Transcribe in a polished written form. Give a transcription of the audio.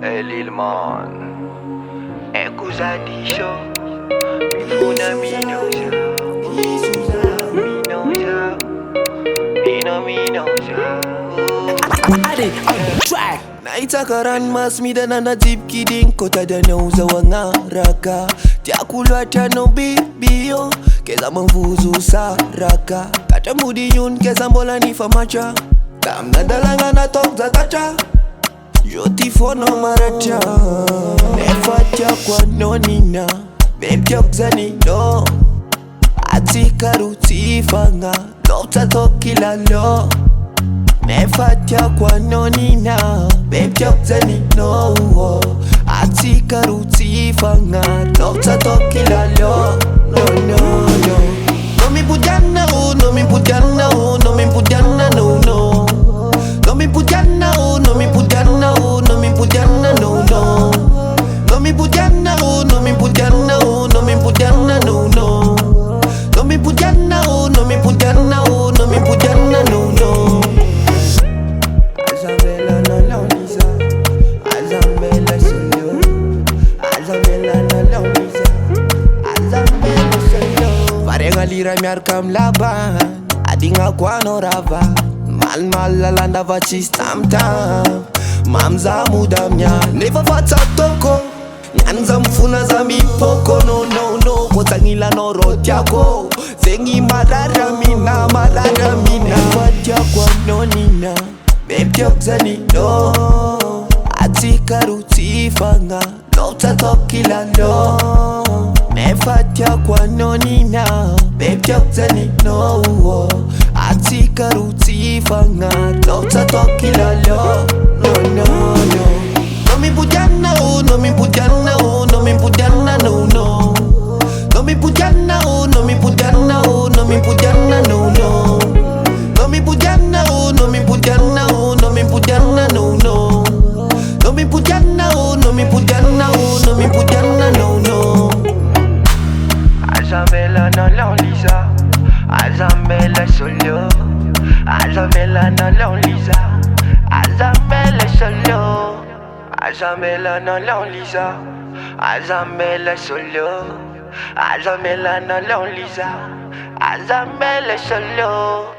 LIL man, ekuza disho, mifuna minoja, minoja. Naitaka ran mas midana na deep kidding kota da nauza wangaraka Tiakulwa tano bibio keza mvuzu saraka Kata mudi yun keza mbola ni famacha Kamna dalanga na tok za tacha Joti fono maracha Nefatia kwa nonina Bebtiok zani no Atika ruti fanga Lopta tokila lo Nefatia kwa nonina Bebtiok zani no Atika ruti fanga Lopta tokila lo No no no No MIMPODIANA oh No MIMPODIANA oh No MIMPODIANA no no No MIMPODIANA oh No MIMPODIANA oh No MIMPODIANA no no No MIMPODIANA oh No MIMPODIANA oh No MIMPODIANA no no No MIMPODIANA oh No MIMPODIANA oh No MIMPODIANA no no Azamela na launiza Azamela solo Azamela na launiza Azamela solo Varenga lira miarkam laban Adinga kwano rava Mal lalanda vachi stamtam Mamza mudamnya Never vata toko Nyanza mfuna za mipoko No no no Kotangila no rotiako Zengi madara mina Vatia kwa nonina Bebtiok zani no Atika ruti fanga Lopta tokila no Nefatia kwa nonina Bebtiok zani no Atika ruti fanga Lopta tokila lo No no no No MIMPODIANA oh No MIMPODIANA oh No MIMPODIANA no no No MIMPODIANA oh No MIMPODIANA oh No MIMPODIANA no no No MIMPODIANA oh No MIMPODIANA oh No MIMPODIANA no no No MIMPODIANA oh No MIMPODIANA oh No MIMPODIANA no no Azamela na launiza Azamela solo Azamela na launiza Azamela solo Azamela na launiza Azamela solo Azamela na launiza Azamela solo